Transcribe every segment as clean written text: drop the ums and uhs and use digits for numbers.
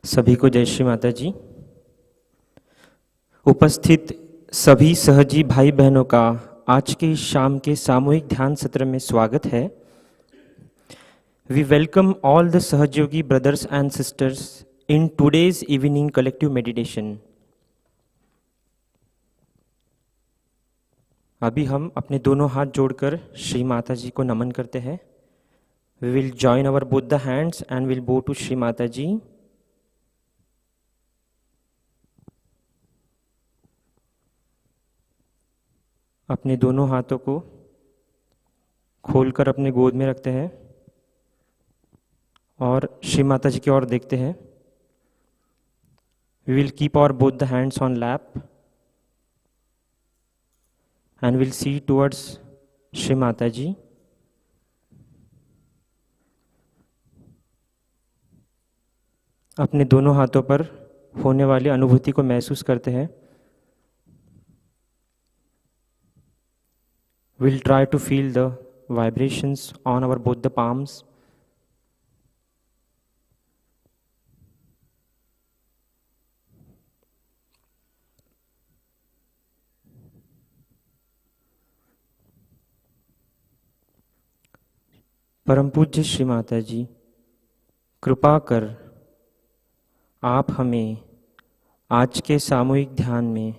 सभी को जय श्री माता जी। उपस्थित सभी सहजी भाई बहनों का आज के इस शाम के सामूहिक ध्यान सत्र में स्वागत है। We welcome all the Sahajayogi brothers and sisters in today's evening collective meditation. अभी हम अपने दोनों हाथ जोड़कर श्री माता जी को नमन करते हैं। We will join our both the hands and will bow to Shri Mata ji. अपने दोनों हाथों को खोलकर अपने गोद में रखते हैं और श्री माता जी की ओर देखते हैं। We will keep our both the hands on lap and will see towards Shri Mata ji. अपने दोनों हाथों पर होने वाली अनुभूति को महसूस करते हैं। We'll try to feel the vibrations on our both the palms. परम पूज्य श्री माता जी, कृपा कर आप हमें आज के सामूहिक ध्यान में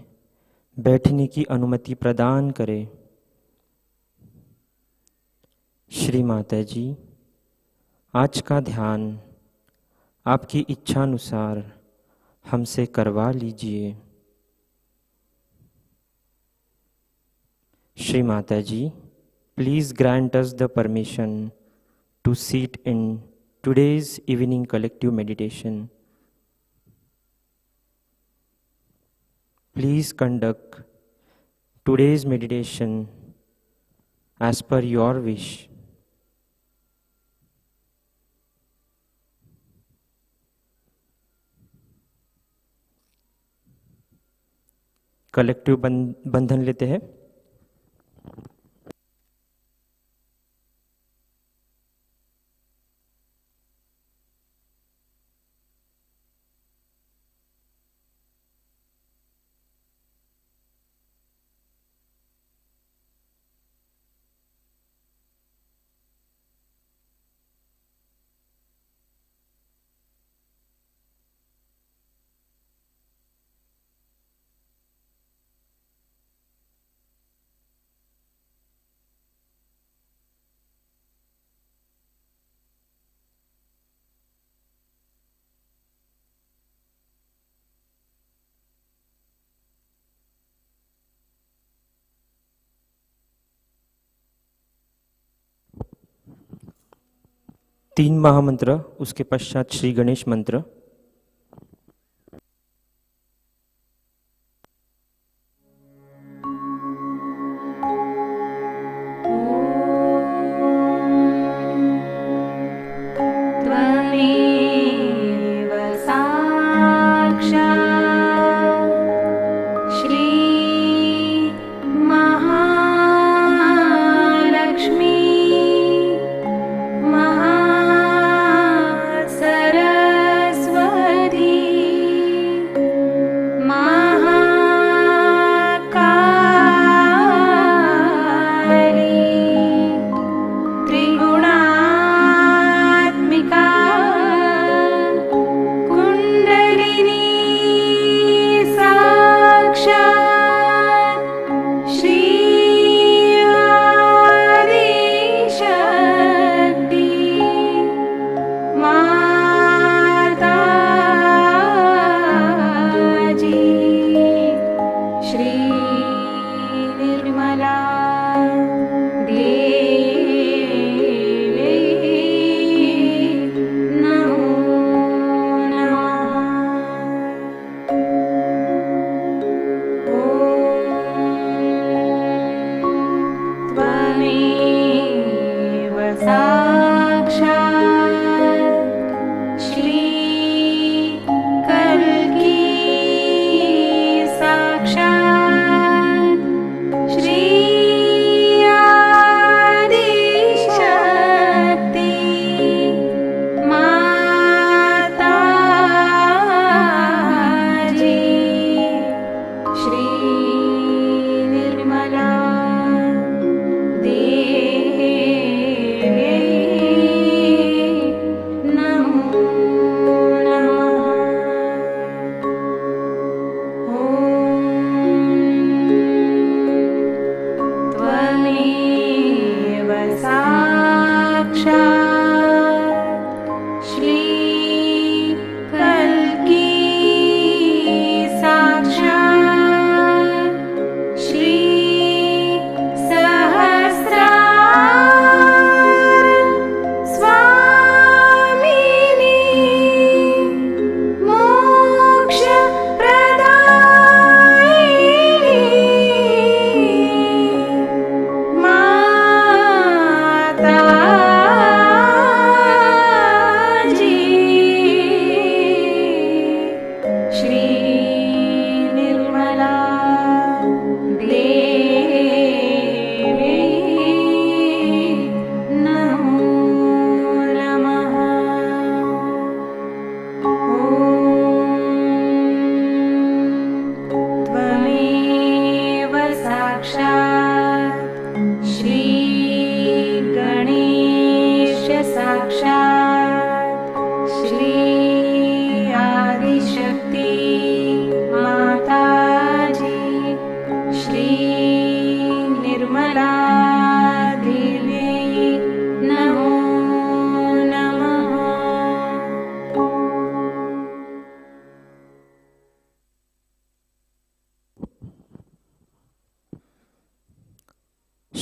बैठने की अनुमति प्रदान करें। श्री माता जी, आज का ध्यान आपकी इच्छानुसार हमसे करवा लीजिए। Shri Mata ji, please grant us the permission to seat in today's evening collective meditation. Please conduct today's meditation as per your wish. Collective बंधन लेते हैं। तीन महामंत्र, उसके पश्चात श्री गणेश मंत्र। श्री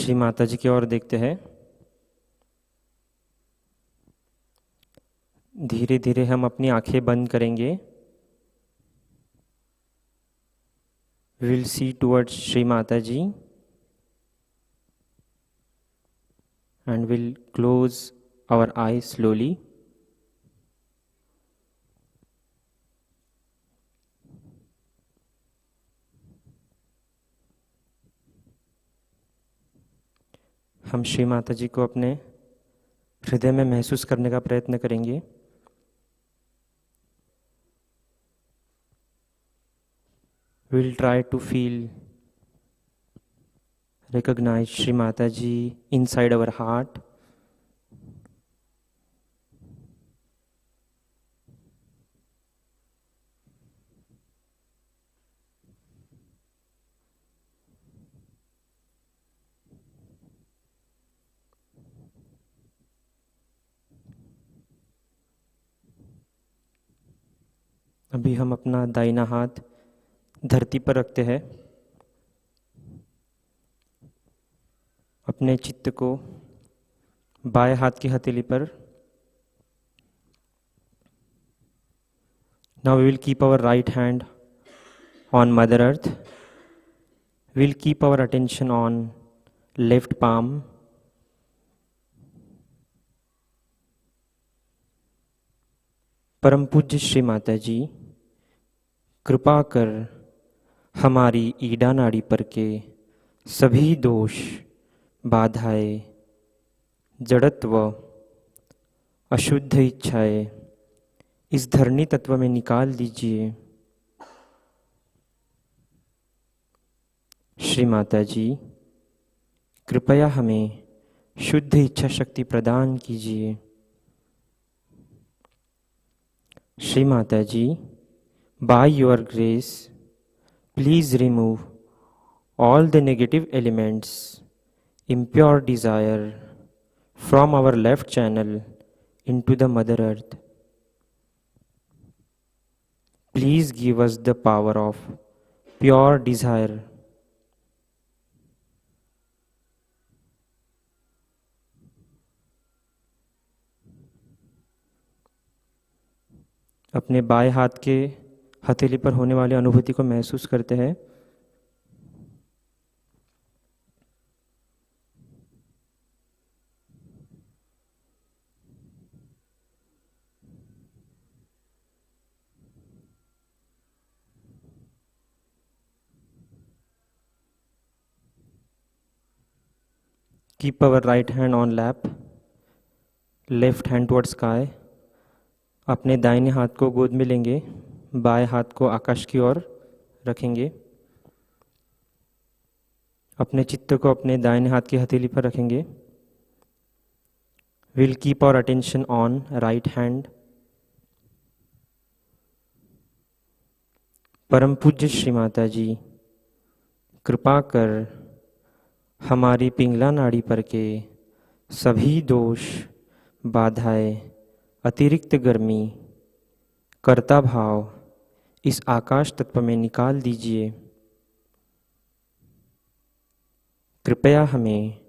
श्री माताजी की ओर देखते हैं। धीरे धीरे हम अपनी आंखें बंद करेंगे। विल सी टुवर्ड्स श्री माताजी and we'll close our eyes slowly. हम श्री माता जी को अपने हृदय में महसूस करने का प्रयत्न करेंगे। We'll try to feel, recognize Shri Mataji inside our heart. अभी हम अपना दाहिना हाथ धरती पर रखते हैं। अपने चित्त को बाएं हाथ की हथेली पर। Now we will keep our right hand on Mother Earth. We will keep our attention on left palm. परम पूज्य श्री माता जी, कृपा कर हमारी ईडा नाड़ी पर के सभी दोष, बाधाएं, जड़त्व, अशुद्ध इच्छाएं इस धरणी तत्व में निकाल दीजिए। श्री माता जी, कृपया हमें शुद्ध इच्छा शक्ति प्रदान कीजिए। श्री माता जी, by your grace, please remove all the negative elements, impure desire from our left channel into the Mother Earth. Please give us the power of pure desire. अपने बाएं हाथ के हथेली पर होने वाली अनुभूति को महसूस करते हैं। Keep our right hand on lap, left hand towards sky. अपने दाहिने हाथ को गोद में लेंगे, बाएं हाथ को आकाश की ओर रखेंगे। अपने चित्त को अपने दाहिने हाथ की हथेली पर रखेंगे। We'll keep our attention on right hand. परम पूज्य श्री माता जी, कृपा कर हमारी पिंगला नाड़ी पर के सभी दोष, बाधाएं, अतिरिक्त गर्मी, कर्ता भाव इस आकाश तत्व में निकाल दीजिए। कृपया हमें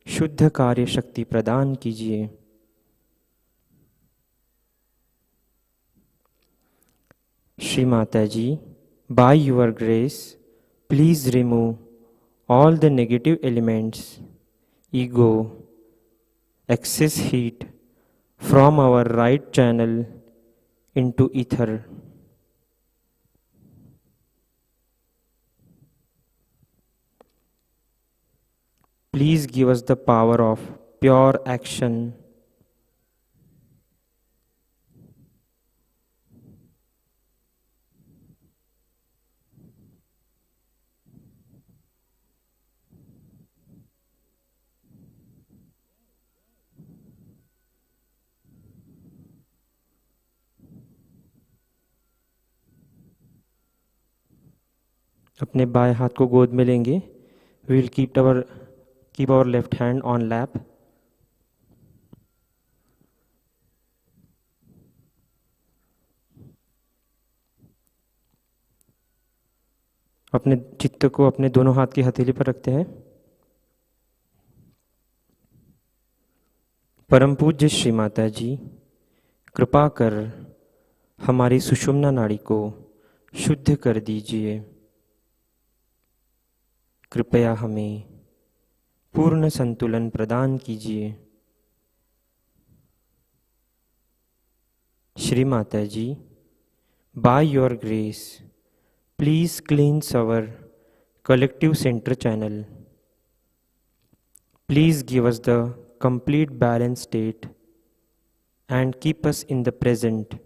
शुद्ध कार्य शक्ति प्रदान कीजिए। श्री माता जी, by your grace, please remove all the negative elements, ego, excess heat from our right channel into ether. Please give us the power of pure action. अपने बाएं हाथ को गोद में लेंगे। We will keep our left hand on lap. अपने चित्त को अपने दोनों हाथ की हथेली पर रखते हैं। परम पूज्य श्री माताजी, कृपा कर हमारी सुषुम्ना नाड़ी को शुद्ध कर दीजिए। कृपया हमें पूर्ण संतुलन प्रदान कीजिए। श्री माताजी, by your grace, please cleanse our collective center channel. Please give us the complete balanced state and keep us in the present.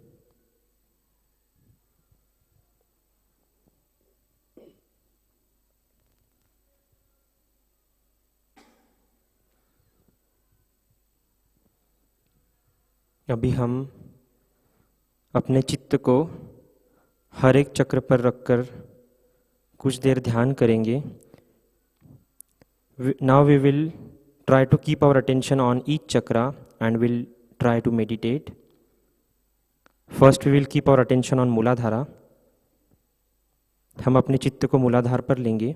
अभी हम अपने चित्त को हर एक चक्र पर रखकर कुछ देर ध्यान करेंगे। Now we will try to keep our attention on each chakra and we'll try to meditate. First we will keep our attention on मूलाधारा। हम अपने चित्त को मूलाधार पर लेंगे।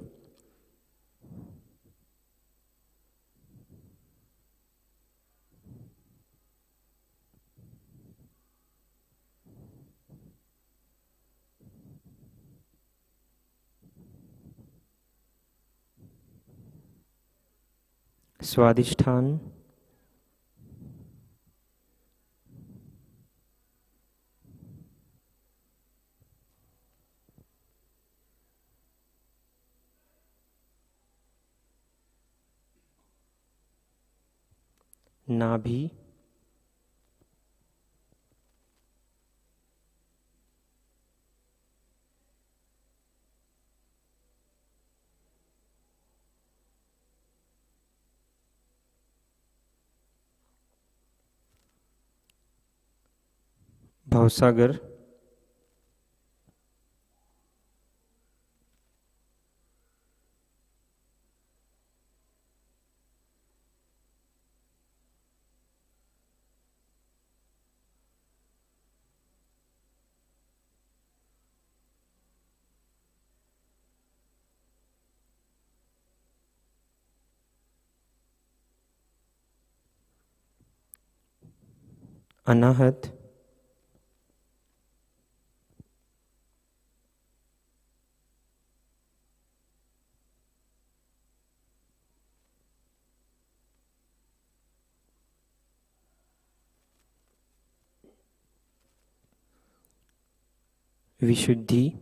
स्वादिष्ठान, नाभि, भवसागर, अनाहत, विशुद्धि,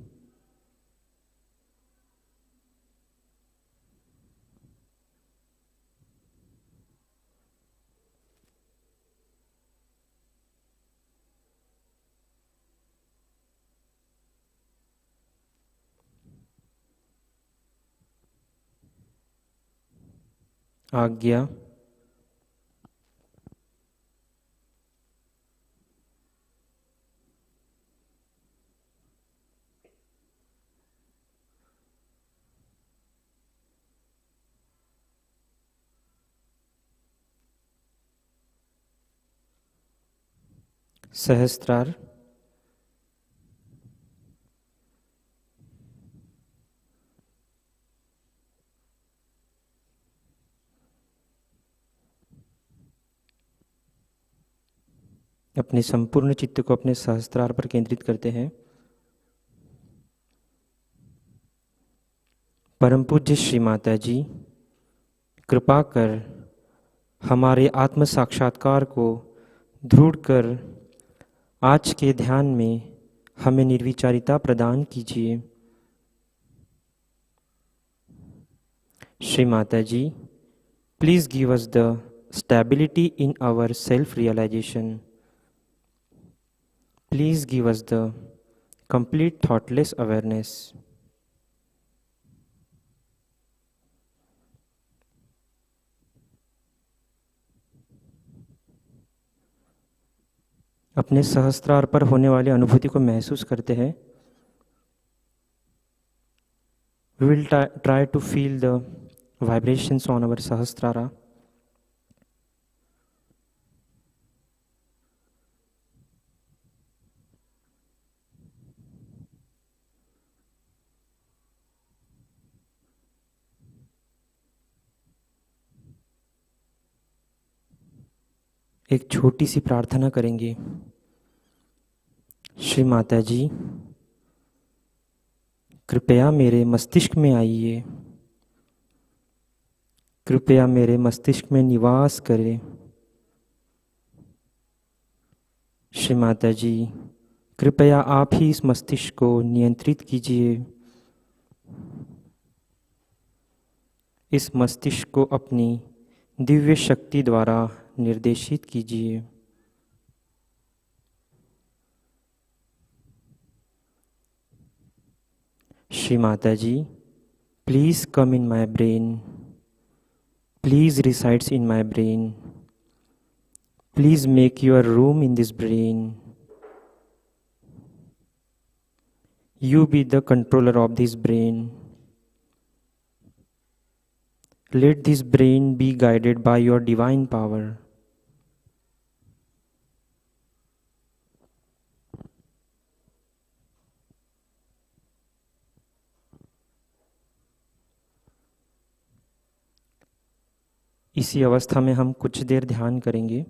आज्ञा, सहस्त्रार, अपने संपूर्ण चित्त को अपने सहस्त्रार पर केंद्रित करते हैं। परम पूज्य श्री माताजी, कृपा कर हमारे आत्म साक्षात्कार को दृढ़ कर आज के ध्यान में हमें निर्विचारिता प्रदान कीजिए। Shri Mataji, please give us the stability in our self realisation. Please give us the complete thoughtless awareness. अपने सहस्त्रार पर होने वाली अनुभूति को महसूस करते हैं। We will try to feel the vibrations on our Sahasrara. एक छोटी सी प्रार्थना करेंगे। श्री माताजी, कृपया मेरे मस्तिष्क में आइए, कृपया मेरे मस्तिष्क में निवास करें। श्री माताजी, कृपया आप ही इस मस्तिष्क को नियंत्रित कीजिए। इस मस्तिष्क को अपनी दिव्य शक्ति द्वारा निर्देशित कीजिए। Shri Mataji, please come in my brain, please resides in my brain, please make your room in this brain. You be the controller of this brain. Let this brain be guided by your divine power. इसी अवस्था में हम कुछ देर ध्यान करेंगे।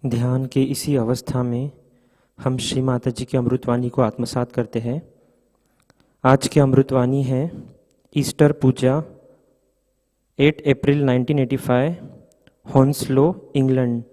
ध्यान के इसी अवस्था में हम श्री माताजी की अमृतवाणी को आत्मसात करते हैं। आज की अमृतवाणी है ईस्टर पूजा 8 अप्रैल 1985, Hounslow, England.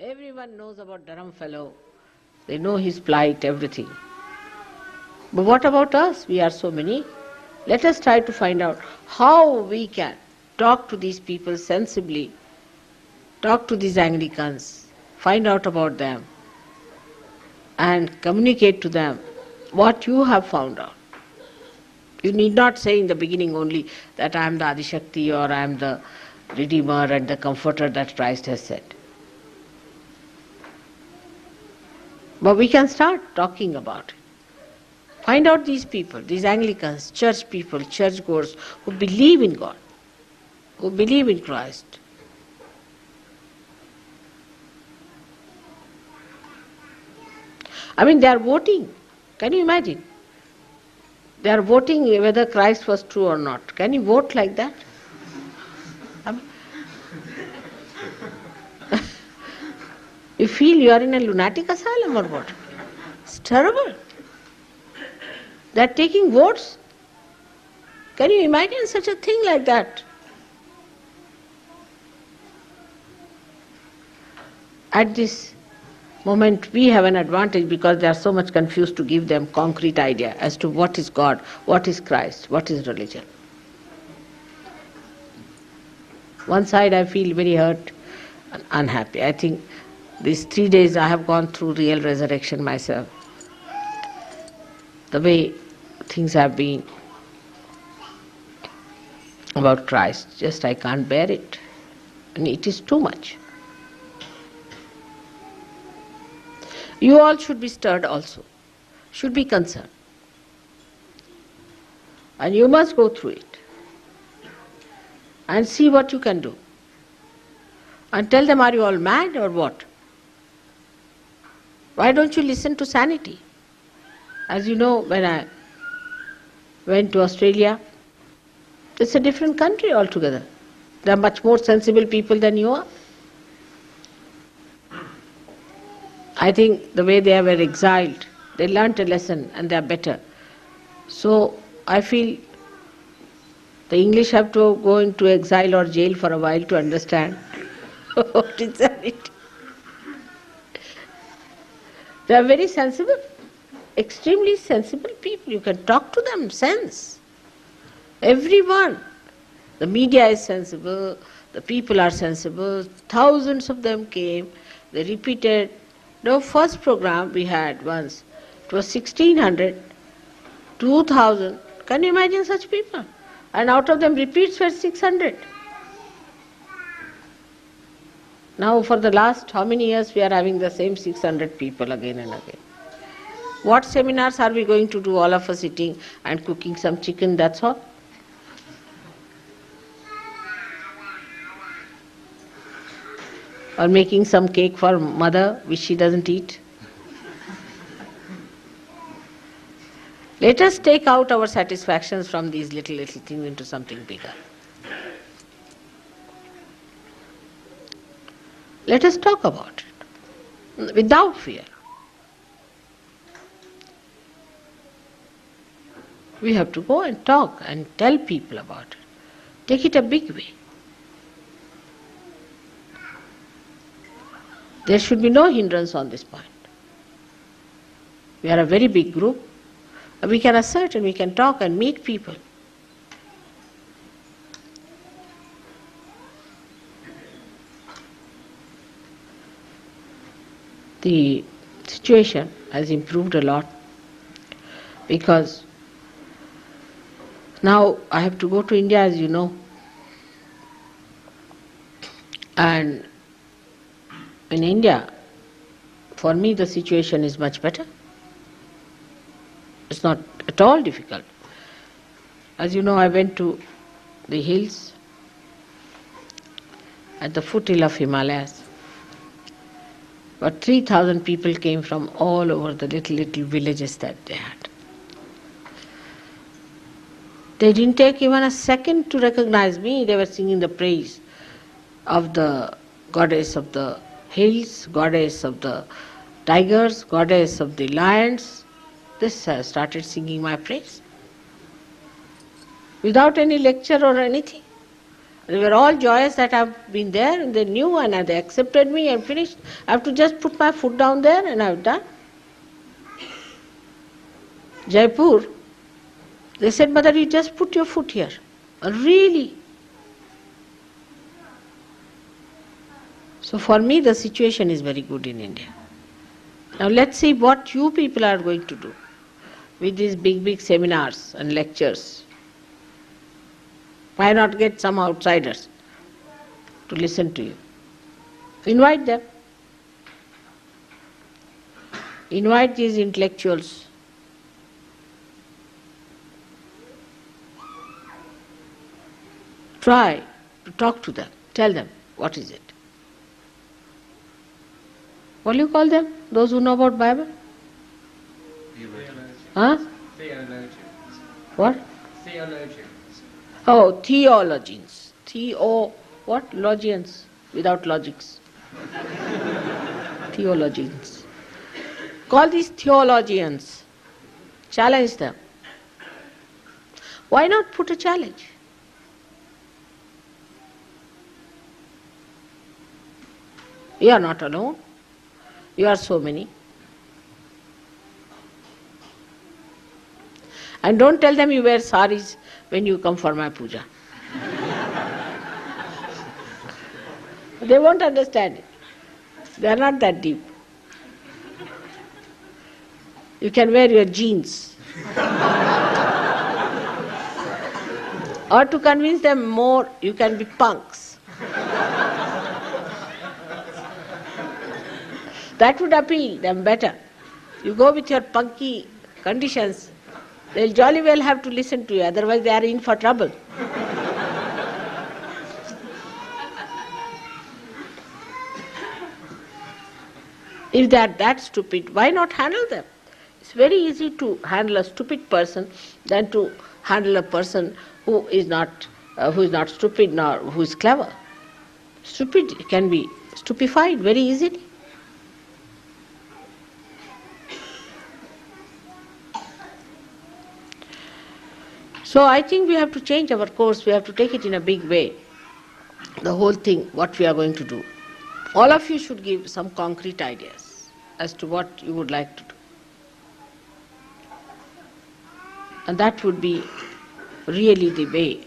Everyone knows about Durham fellow. They know his plight, everything. But what about us? We are so many. Let us try to find out how we can talk to these people sensibly, talk to these Anglicans, find out about them, and communicate to them what you have found out. You need not say in the beginning only that I am the Adishakti or I am the Redeemer and the Comforter that Christ has said. But we can start talking about it. Find out these people, these Anglicans, church people, churchgoers who believe in God, who believe in Christ. I mean, they are voting. Can you imagine? They are voting whether Christ was true or not. Can you vote like that? I mean, you feel you are in a lunatic asylum or what? It's terrible. They are taking votes. Can you imagine such a thing like that? At this moment we have an advantage because they are so much confused to give them concrete idea as to what is God, what is Christ, what is religion. One side I feel very hurt and unhappy. I think these 3 days I have gone through real resurrection myself. The way things have been about Christ, just I can't bear it. And it is too much. You all should be stirred also, should be concerned. And you must go through it and see what you can do. And tell them, are you all mad or what? Why don't you listen to sanity? As you know, when I went to Australia, it's a different country altogether. They are much more sensible people than you are. I think the way they were exiled, they learnt a lesson and they are better. So I feel the English have to go into exile or jail for a while to understand what is sanity. They are very sensible, extremely sensible people. You can talk to them, sense. Everyone. The media is sensible, the people are sensible, thousands of them came, they repeated. The first program we had once, it was 1600, 2000. Can you imagine such people? And out of them repeats were 600. Now for the last how many years we are having the same 600 people again and again. What seminars are we going to do, all of us sitting and cooking some chicken, that's all? Or making some cake for mother which she doesn't eat? Let us take out our satisfactions from these little things into something bigger. Let us talk about it without fear. We have to go and talk and tell people about it. Take it a big way. There should be no hindrance on this point. We are a very big group. We can assert and we can talk and meet people. The situation has improved a lot. Because now I have to go to India, as you know, and in India, for me the situation is much better. It's not at all difficult. As you know, I went to the hills, at the foothill of Himalayas. But 3,000 people came from all over the little villages that they had. They didn't take even a second to recognize me. They were singing the praise of the goddess of the hills, goddess of the tigers, goddess of the lions. They started singing my praise without any lecture or anything. They were all joyous that I've been there, and they knew and they accepted me and finished. I have to just put my foot down there and I've done. Jaipur, they said, Mother, you just put your foot here. Really? So for me the situation is very good in India. Now let's see what you people are going to do with these big seminars and lectures. Why not get some outsiders to listen to you? Invite them. Invite these intellectuals. Try to talk to them. Tell them, what is it? What do you call them? Those who know about Bible? Huh? Theologians. What? Theologians. Oh, theologians. What? Logians, without logics. Theologians. Call these theologians. Challenge them. Why not put a challenge? You are not alone. You are so many. And don't tell them you wear saris when you come for my puja. They won't understand it. They are not that deep. You can wear your jeans. Or to convince them more, you can be punks. That would appeal them better. You go with your punky conditions, they'll jolly well have to listen to you, otherwise they are in for trouble. If they are that stupid, why not handle them? It's very easy to handle a stupid person than to handle a person who is not stupid nor who is clever. Stupid can be stupefied very easily. So I think we have to change our course, we have to take it in a big way. The whole thing, what we are going to do. All of you should give some concrete ideas as to what you would like to do. And that would be really the way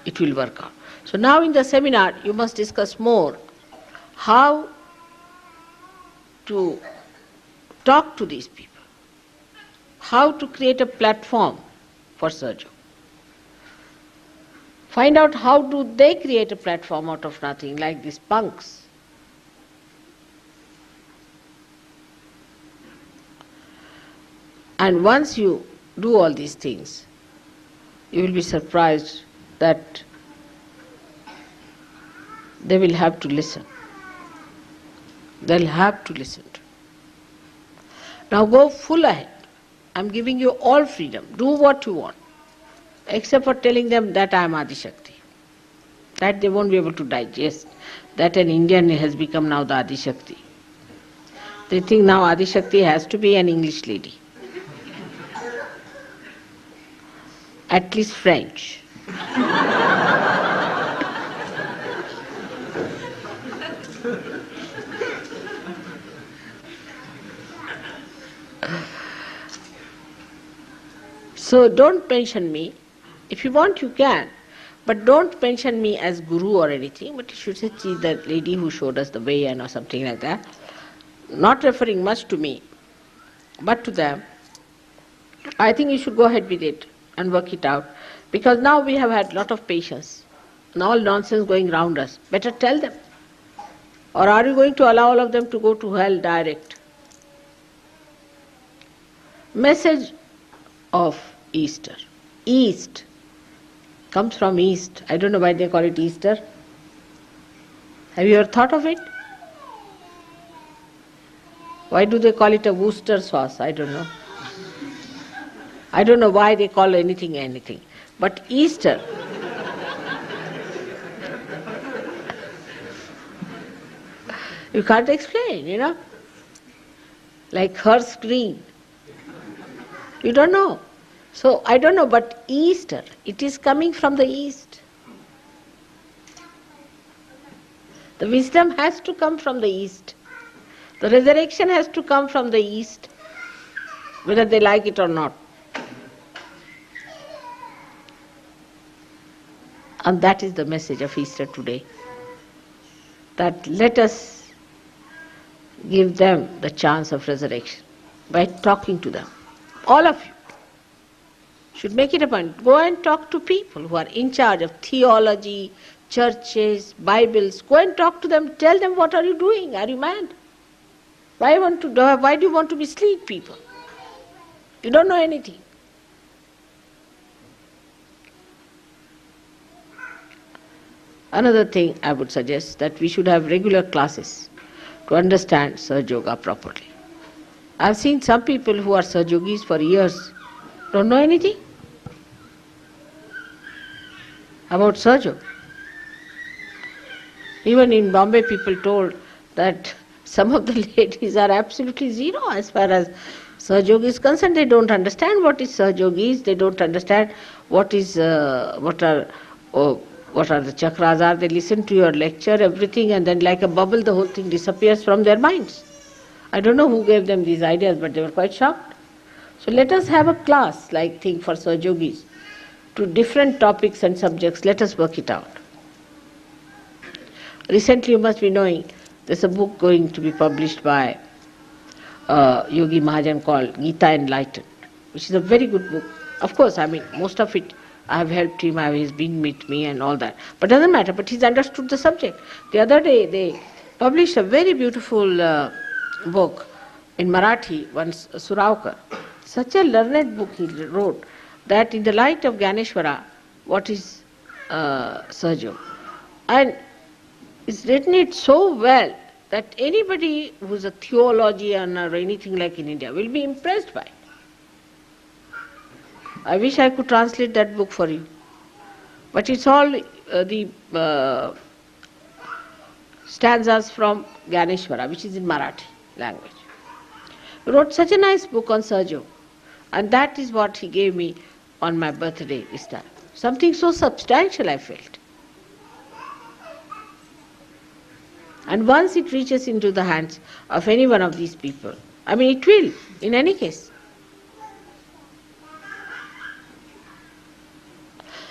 it will work out. So now in the seminar you must discuss more how to talk to these people, how to create a platform for Sahaja. Find out how do they create a platform out of nothing, like these punks. And once you do all these things, you will be surprised that they will have to listen. They'll have to listen to. Now go full ahead. I'm giving you all freedom. Do what you want. Except for telling them that I am Adi Shakti. That they won't be able to digest. That an Indian has become now the Adi Shakti. They think now Adi Shakti has to be an English lady. At least French. So don't mention me. If you want, you can. But don't mention me as guru or anything, but you should say, she is the lady who showed us the way and or something like that. Not referring much to me, but to them. I think you should go ahead with it and work it out. Because now we have had a lot of patience and all nonsense going round us. Better tell them. Or are you going to allow all of them to go to hell direct? Message of Easter. East comes from East. I don't know why they call it Easter. Have you ever thought of it? Why do they call it a Worcester sauce? I don't know. I don't know why they call anything. But Easter, you can't explain, Like her screen. You don't know. So I don't know, but Easter, it is coming from the East. The wisdom has to come from the East. The resurrection has to come from the East, whether they like it or not. And that is the message of Easter today. That let us give them the chance of resurrection by talking to them. All of you should make it a point. Go and talk to people who are in charge of theology, churches, Bibles. Go and talk to them. Tell them, what are you doing? Are you mad? Why do you want to mislead people? You don't know anything. Another thing I would suggest, that we should have regular classes to understand Sahaja Yoga properly. I've seen some people who are Sahaja Yogis for years, don't know anything about Sahaja Yoga. Even in Bombay, people told that some of the ladies are absolutely zero as far as Sahaja Yoga is concerned. They don't understand what is Sahaja Yoga is. They don't understand what are the chakras are. They listen to your lecture, everything, and then like a bubble, the whole thing disappears from their minds. I don't know who gave them these ideas, but they were quite shocked. So let us have a class-like thing for Sahaja Yogis to different topics and subjects. Let us work it out. Recently, you must be knowing, there's a book going to be published by Yogi Mahajan called Gita Enlightened, which is a very good book. Of course, most of it I have helped him, he's been with me and all that. But it doesn't matter, but he's understood the subject. The other day, they published a very beautiful book in Marathi, once Suraukar. Such a learned book he wrote, that in the light of Gyaneshwara, what is Sahaja Yoga? And it's written it so well that anybody who's a theologian or anything like in India will be impressed by it. I wish I could translate that book for you. But it's all the stanzas from Gyaneshwara, which is in Marathi language. He wrote such a nice book on Sahaja Yoga, and that is what he gave me on my birthday this time. Something so substantial, I felt. And once it reaches into the hands of any one of these people, it will, in any case.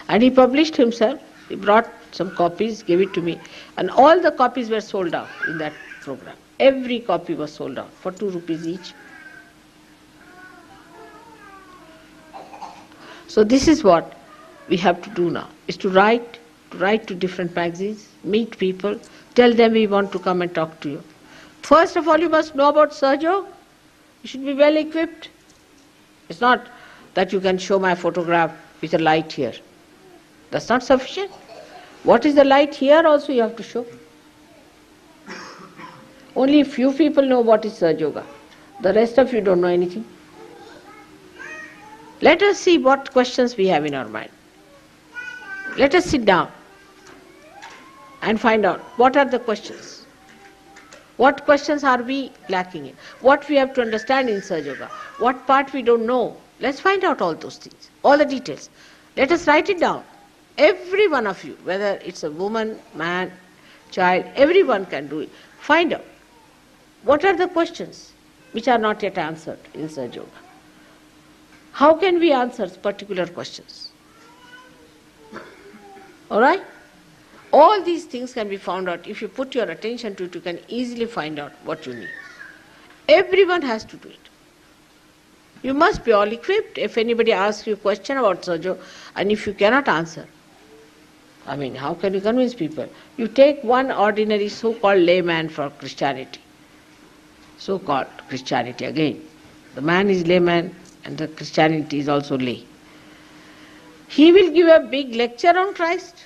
And he published himself, he brought some copies, gave it to me, and all the copies were sold out in that program. Every copy was sold out for 2 rupees each. So this is what we have to do now, is to write to different magazines, meet people, tell them we want to come and talk to you. First of all, you must know about Sahaja Yoga. You should be well equipped. It's not that you can show my photograph with a light here. That's not sufficient. What is the light here also you have to show. Only few people know what is Sahaja Yoga. The rest of you don't know anything. Let us see what questions we have in our mind. Let us sit down and find out what are the questions. What questions are we lacking in? What we have to understand in Sahaja Yoga? What part we don't know? Let's find out all those things, all the details. Let us write it down. Every one of you, whether it's a woman, man, child, everyone can do it. Find out what are the questions which are not yet answered in Sahaja Yoga. How can we answer particular questions? All right? All these things can be found out. If you put your attention to it, you can easily find out what you need. Everyone has to do it. You must be all equipped. If anybody asks you a question about Sahaja, and if you cannot answer, I mean, how can you convince people? You take one ordinary so-called layman for Christianity. So-called Christianity again. The man is layman and the Christianity is also lay. He will give a big lecture on Christ.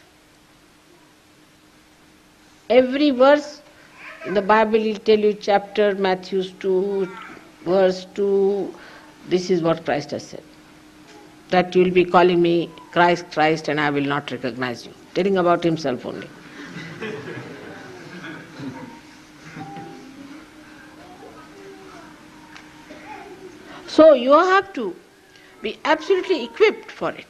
Every verse in the Bible will tell you chapter, Matthew 2, verse 2, this is what Christ has said. That you will be calling me Christ, Christ, and I will not recognize you. Telling about himself only. So you have to be absolutely equipped for it.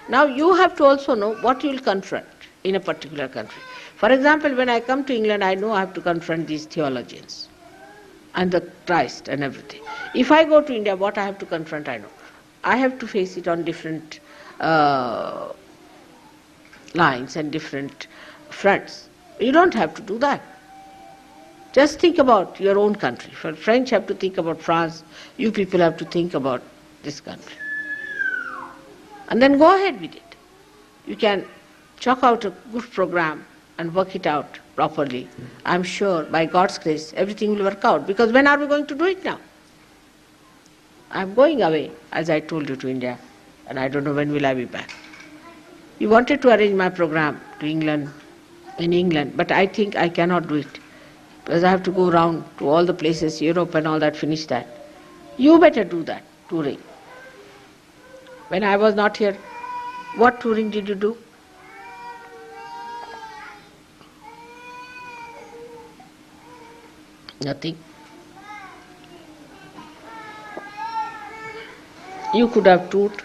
Now you have to also know what you will confront in a particular country. For example, when I come to England, I know I have to confront these theologians and the Christ and everything. If I go to India, what I have to confront, I know. I have to face it on different lines and different fronts. You don't have to do that. Just think about your own country. For French have to think about France, you people have to think about this country. And then go ahead with it. You can chalk out a good program and work it out properly. I'm sure by God's grace everything will work out. Because when are we going to do it now? I'm going away, as I told you, to India, and I don't know when will I be back. You wanted to arrange my program to England, in England, but I think I cannot do it. Because I have to go around to all the places, Europe and all that, finish that. You better do that, touring. When I was not here, what touring did you do? Nothing. You could have toured.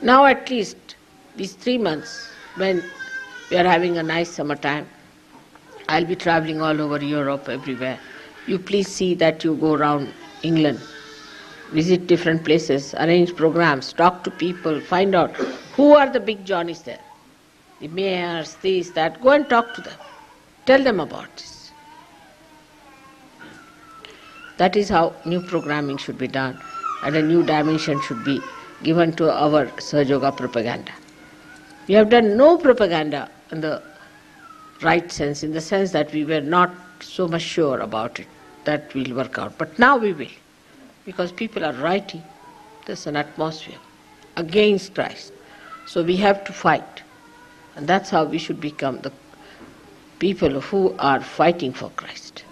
Now at least these 3 months, when we are having a nice summertime, I'll be traveling all over Europe, everywhere. You please see that you go around England, visit different places, arrange programs, talk to people, find out who are the big Johnnies there. The mayors, this, that. Go and talk to them. Tell them about this. That is how new programming should be done, and a new dimension should be given to our Sahaja propaganda. We have done no propaganda in the right sense, in the sense that we were not so much sure about it, that will work out. But now we will, because people are writing, there's an atmosphere against Christ. So we have to fight. And that's how we should become the people who are fighting for Christ.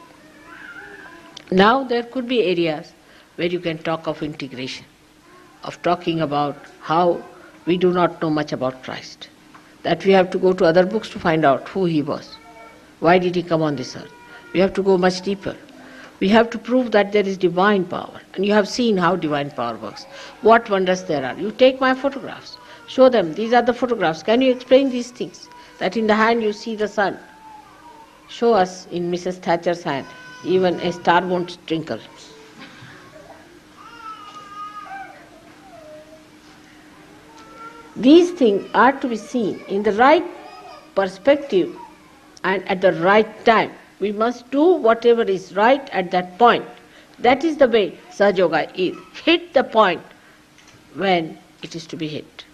Now there could be areas where you can talk of integration, of talking about how we do not know much about Christ, that we have to go to other books to find out who he was, why did he come on this earth. We have to go much deeper. We have to prove that there is divine power, and you have seen how divine power works, what wonders there are. You take my photographs, show them, these are the photographs, can you explain these things, that in the hand you see the sun. Show us in Mrs. Thatcher's hand, even a star won't twinkle. These things are to be seen in the right perspective and at the right time. We must do whatever is right at that point. That is the way Sahaja is. Hit the point when it is to be hit.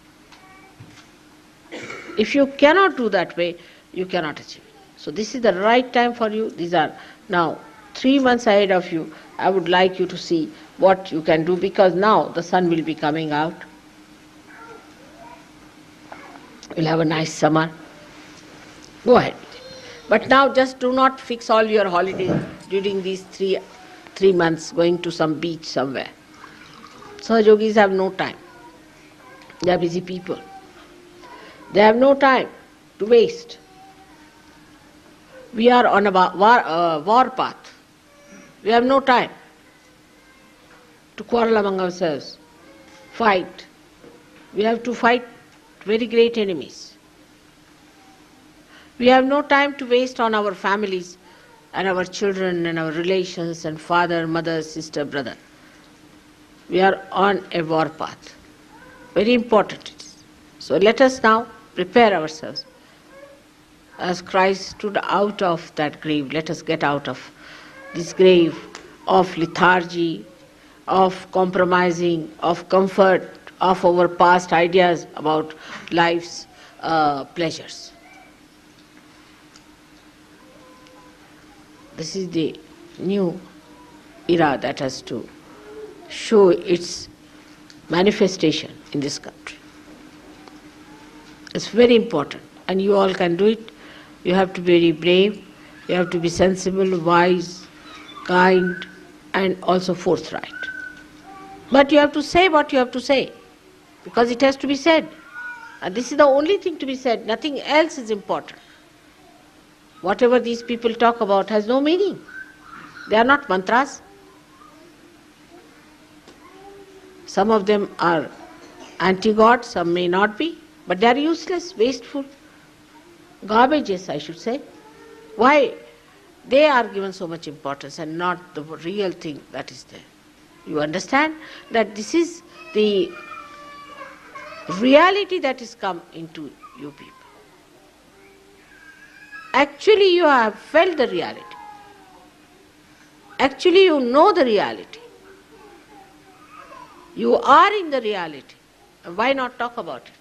If you cannot do that way, you cannot achieve it. So this is the right time for you. These are now 3 months ahead of you. I would like you to see what you can do, because now the sun will be coming out. We'll have a nice summer. Go ahead with it. But now just do not fix all your holidays during these three months going to some beach somewhere. Sahajogis have no time. They are busy people. They have no time to waste. We are on a war path. We have no time to quarrel among ourselves, fight. We have to fight very great enemies. We have no time to waste on our families and our children and our relations and father, mother, sister, brother. We are on a war path. Very important it is. So let us now prepare ourselves. As Christ stood out of that grave, let us get out of this grave of lethargy, of compromising, of comfort, of our past ideas about life's pleasures. This is the new era that has to show its manifestation in this country. It's very important, and you all can do it. You have to be very brave, you have to be sensible, wise, kind, and also forthright. But you have to say what you have to say, because it has to be said. And this is the only thing to be said, nothing else is important. Whatever these people talk about has no meaning. They are not mantras. Some of them are anti-God, some may not be, but they are useless, wasteful, garbages, I should say. Why? They are given so much importance and not the real thing that is there. You understand that this is the reality that has come into you people. Actually, you have felt the reality. Actually, you know the reality. You are in the reality. Why not talk about it?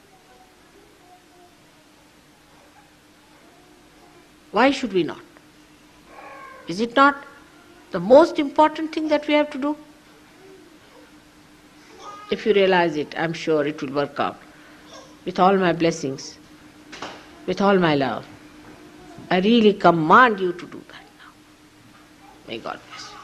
Why should we not? Is it not the most important thing that we have to do? If you realize it, I'm sure it will work out. With all my blessings, with all my love, I really command you to do that now. May God bless you.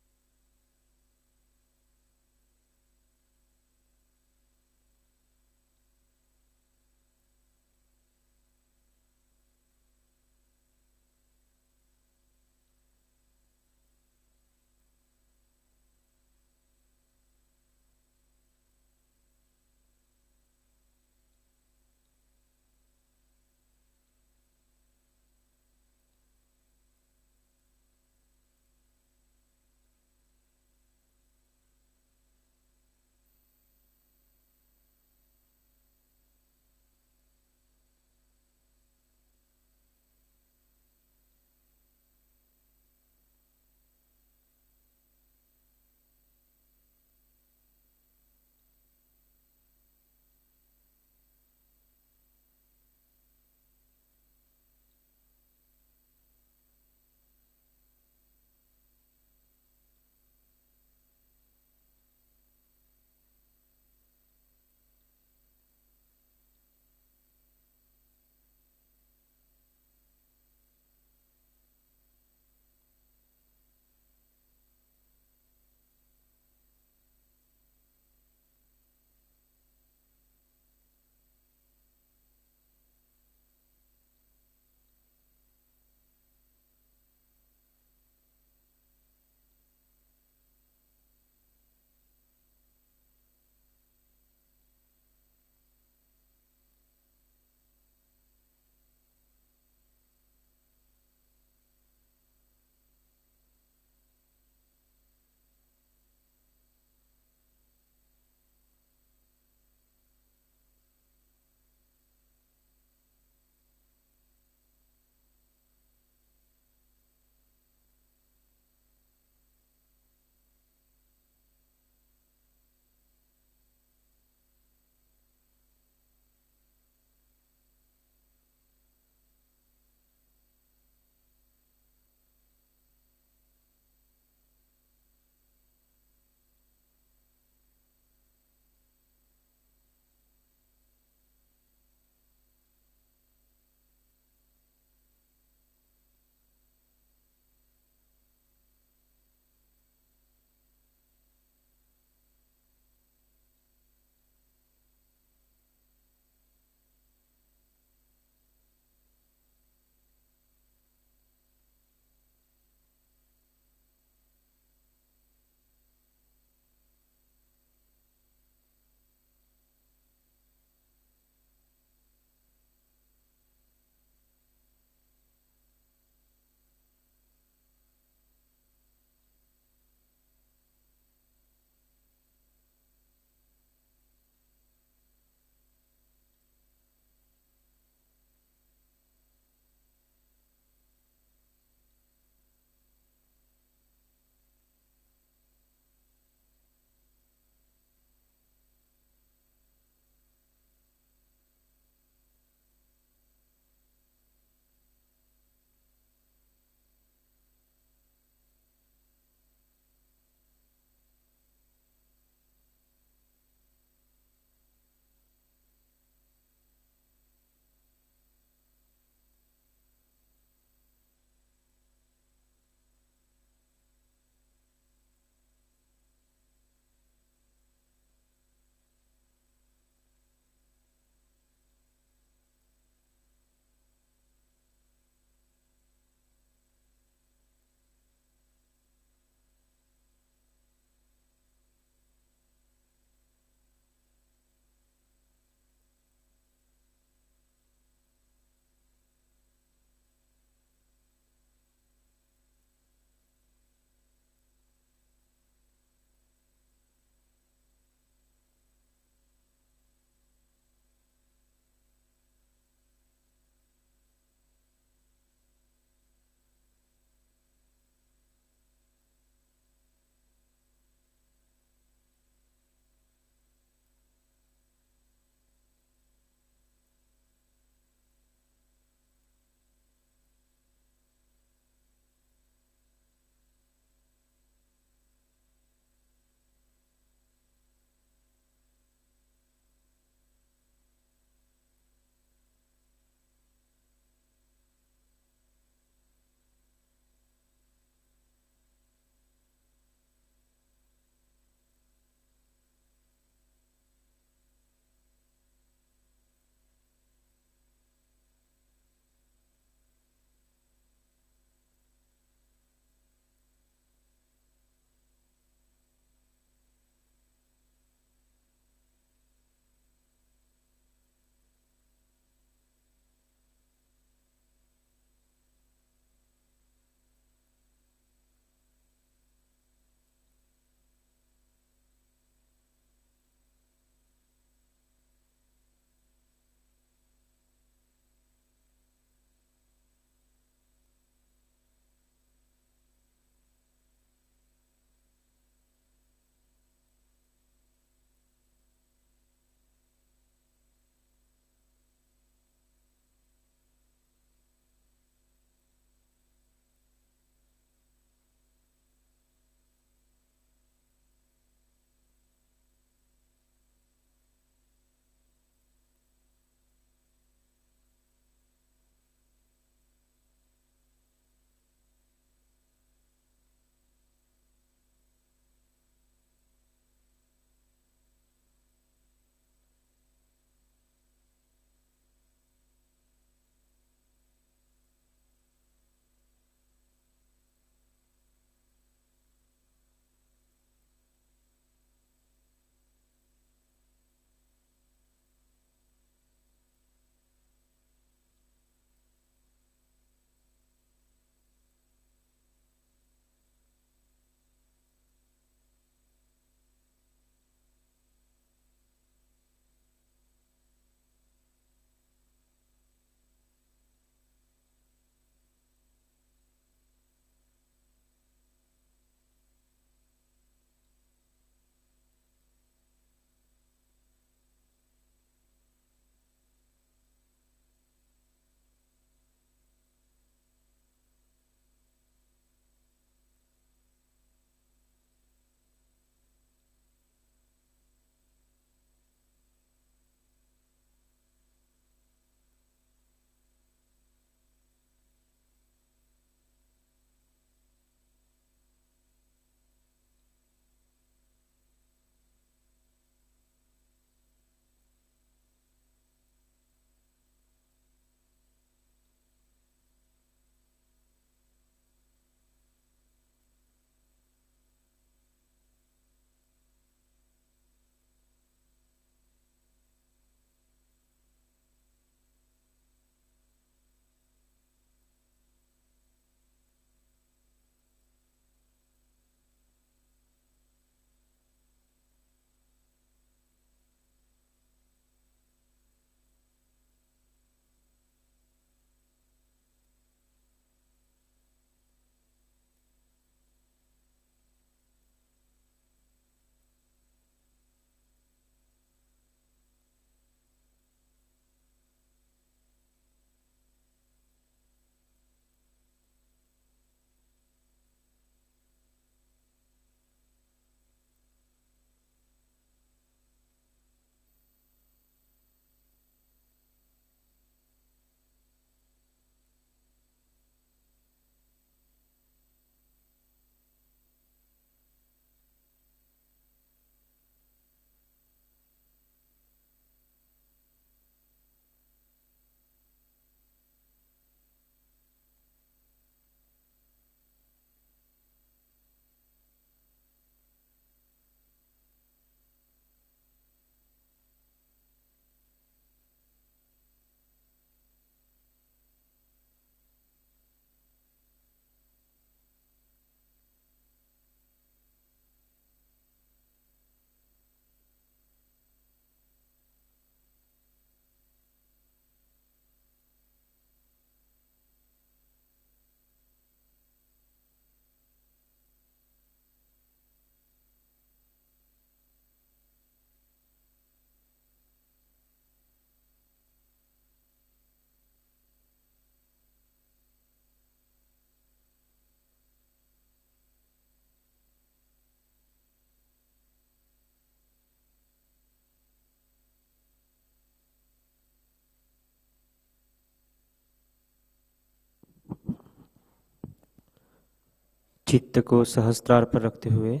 चित्त को सहस्त्रार पर रखते हुए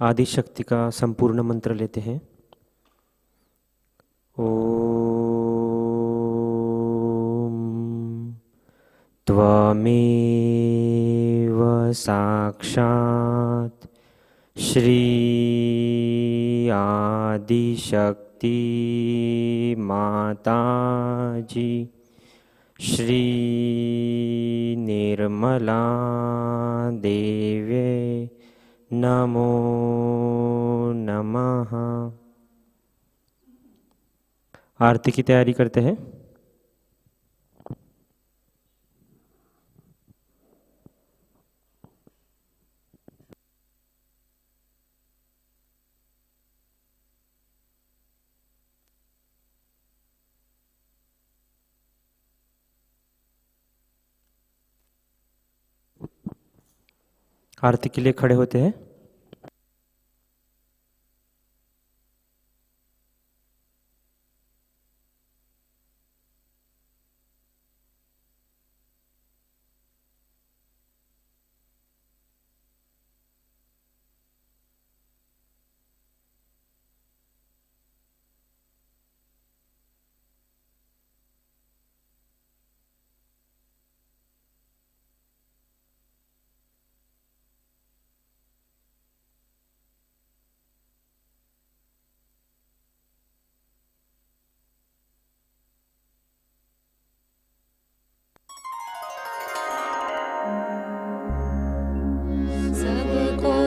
आदि शक्ति का संपूर्ण मंत्र लेते हैं। ओम त्वमेव साक्षात् श्री आदिशक्ति माताजी श्री निर्मला देवे नमो नमः। आरती की तैयारी करते हैं। आरती के लिए खड़े होते हैं। सबको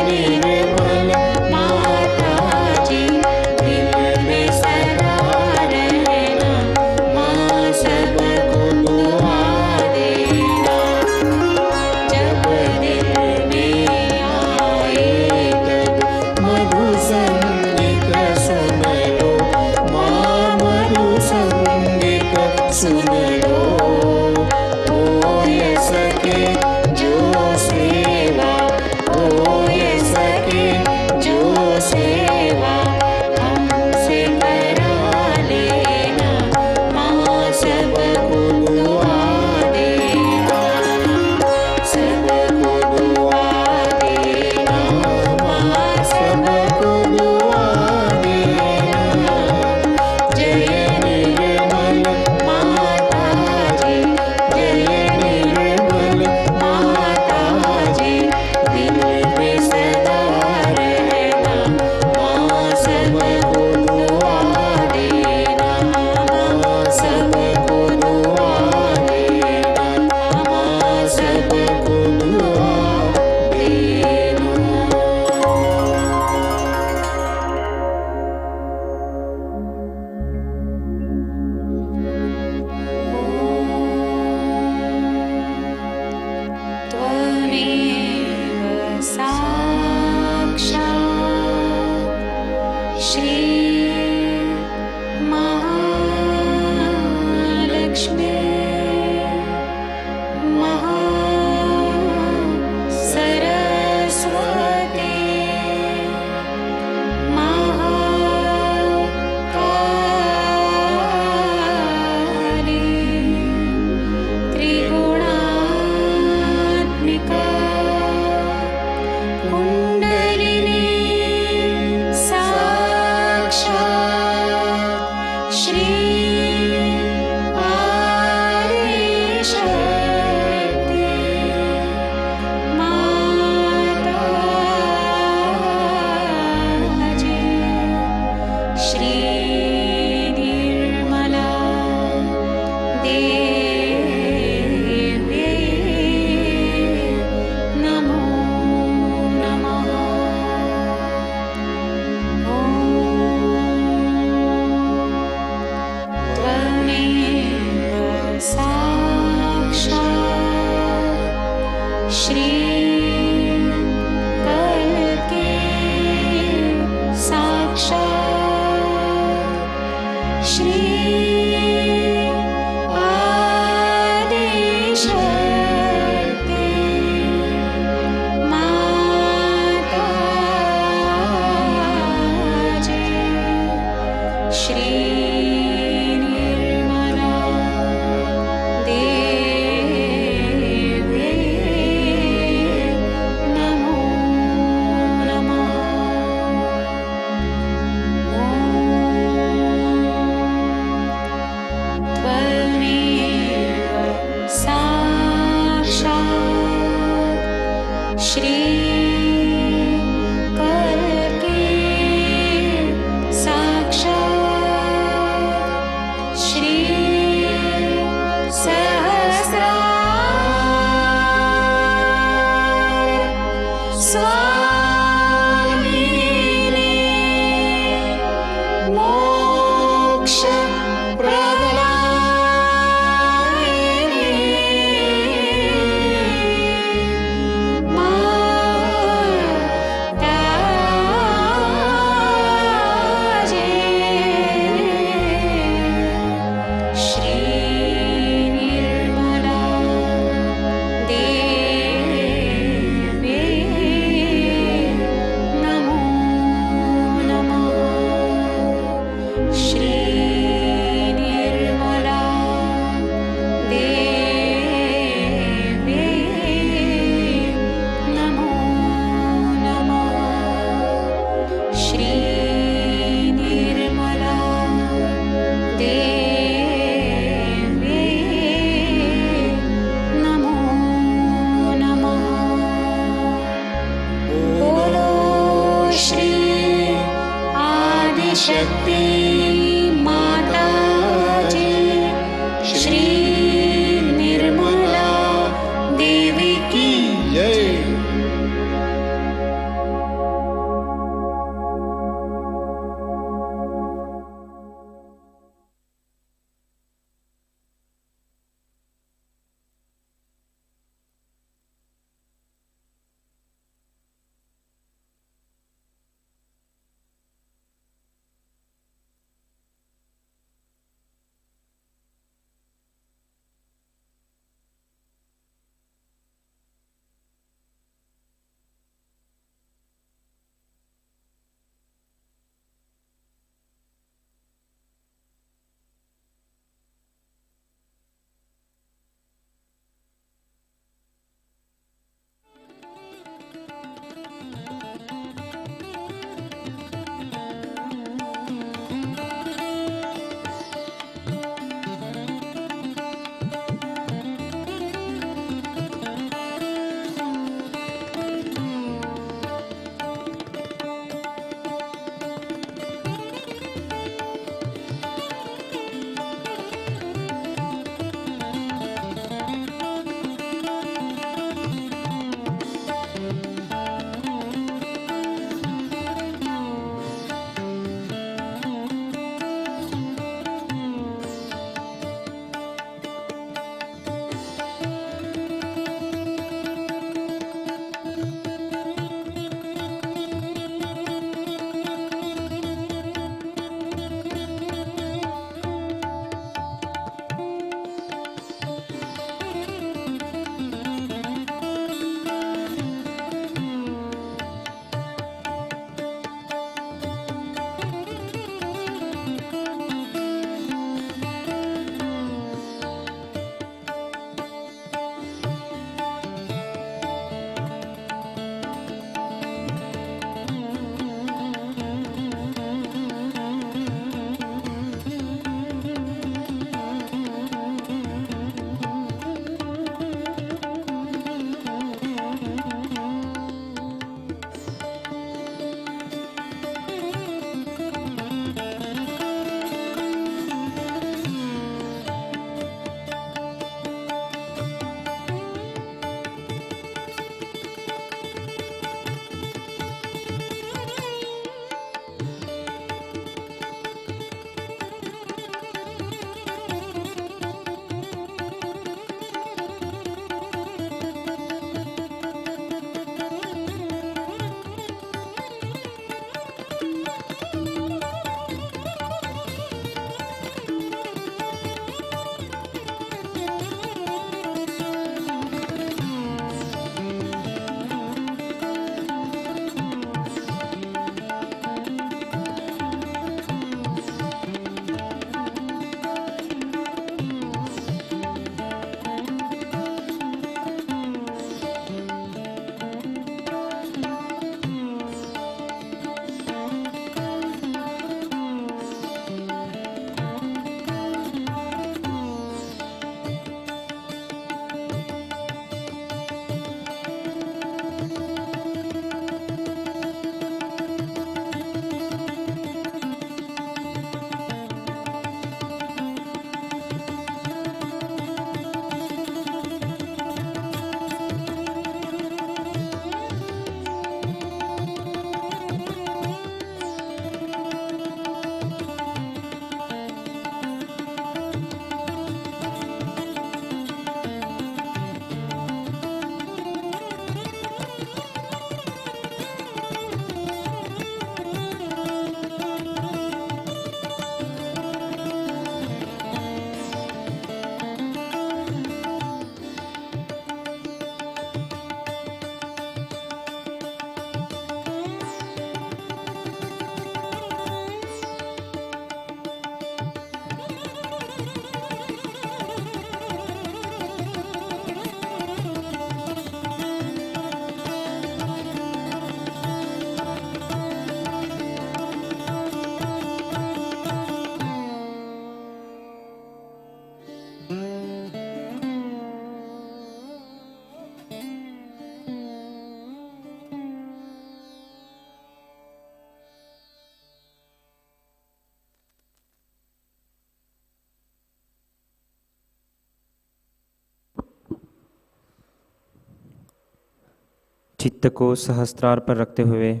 चित्त को सहस्त्रार पर रखते हुए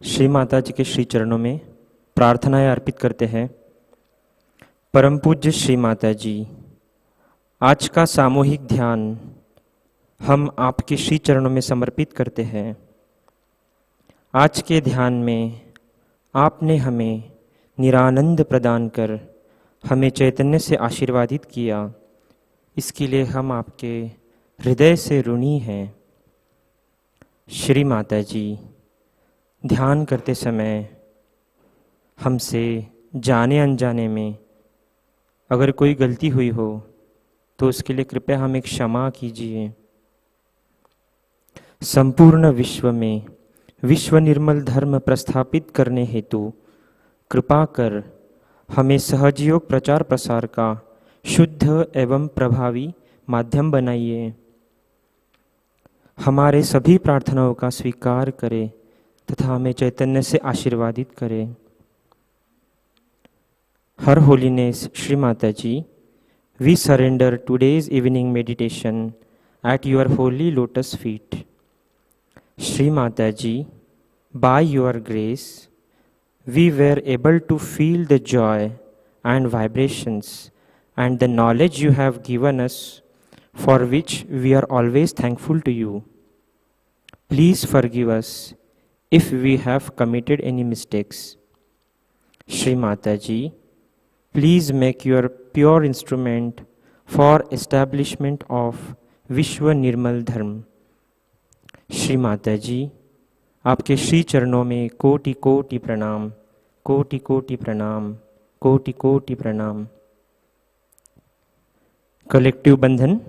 श्री माता जी के श्री चरणों में प्रार्थनाएं अर्पित करते हैं। परम पूज्य श्री माता जी, आज का सामूहिक ध्यान हम आपके श्री चरणों में समर्पित करते हैं। आज के ध्यान में आपने हमें निरानंद प्रदान कर हमें चैतन्य से आशीर्वादित किया, इसके लिए हम आपके हृदय से ऋणी हैं। श्री माता जी, ध्यान करते समय हमसे जाने अनजाने में अगर कोई गलती हुई हो तो उसके लिए कृपया हमें क्षमा कीजिए। संपूर्ण विश्व में विश्व निर्मल धर्म प्रस्थापित करने हेतु कृपा कर हमें सहजयोग प्रचार प्रसार का शुद्ध एवं प्रभावी माध्यम बनाइए। हमारे सभी प्रार्थनाओं का स्वीकार करें तथा हमें चैतन्य से आशीर्वादित करें। हर holiness Shri Mata ji, we surrender today's evening meditation at your holy lotus feet. Shri Mataji, by your grace, we were able to feel the joy and vibrations and the knowledge you have given us, for which we are always thankful to you. Please forgive us if we have committed any mistakes. Shri Mataji, please make your pure instrument for establishment of Vishwa Nirmal Dharma. Shri Mata जी, आपके श्री चरणों में कोटि कोटि प्रणाम, कोटि कोटि प्रणाम, कोटि कोटि प्रणाम। कलेक्टिव बंधन।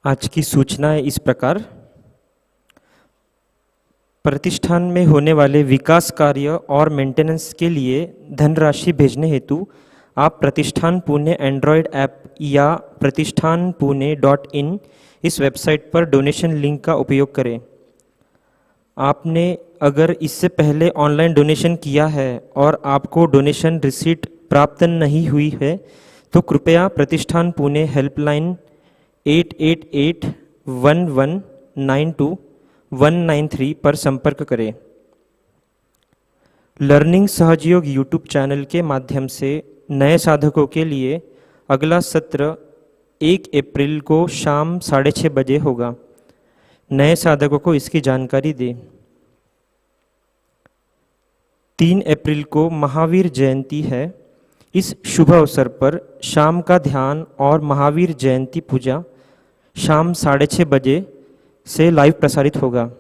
आज की सूचनाएं इस प्रकार। प्रतिष्ठान में होने वाले विकास कार्य और मेंटेनेंस के लिए धनराशि भेजने हेतु आप प्रतिष्ठान पुणे एंड्रॉयड ऐप या प्रतिष्ठान पुणे.in इस वेबसाइट पर डोनेशन लिंक का उपयोग करें। आपने अगर इससे पहले ऑनलाइन डोनेशन किया है और आपको डोनेशन रिसीट प्राप्त नहीं हुई है तो कृपया प्रतिष्ठान पुणे हेल्पलाइन 8881192193 पर संपर्क करें। लर्निंग सहजयोग यूट्यूब चैनल के माध्यम से नए साधकों के लिए अगला सत्र 1 अप्रैल को शाम 6:30 बजे होगा। नए साधकों को इसकी जानकारी दें। 3 अप्रैल को महावीर जयंती है। इस शुभ अवसर पर शाम का ध्यान और महावीर जयंती पूजा शाम 6:30 बजे से लाइव प्रसारित होगा।